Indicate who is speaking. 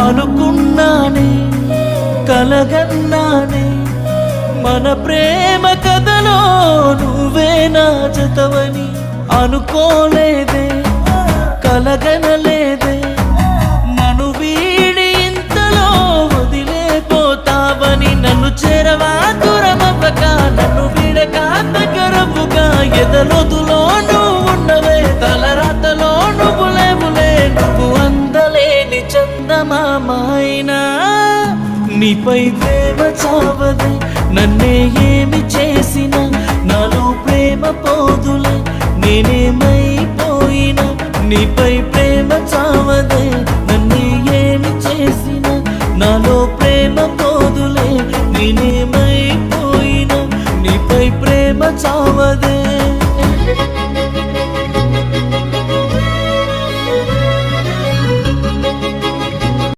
Speaker 1: అనుకున్నానే కలగన్నానే మన ప్రేమ కథలో నువ్వే నా జతవని అనుకోలేదే కలగనలేదే నన్ను వీడి ఇంతలో వదిలేపోతావని నన్ను చేరవా దూరమవ్వక నన్ను వీడక దగ్గరవుగా ఎదలొదులో నువ్వు ఉన్నవే తలరాతలో నువ్వు లేవులే నువ్వు అందలేని చందమామైనా నీపై ప్రేమ చావదే నన్నే ఏమి చేసినా నాలో ప్రేమ పోదులే నేనేమైపోయినా నీపై ప్రేమ చావదే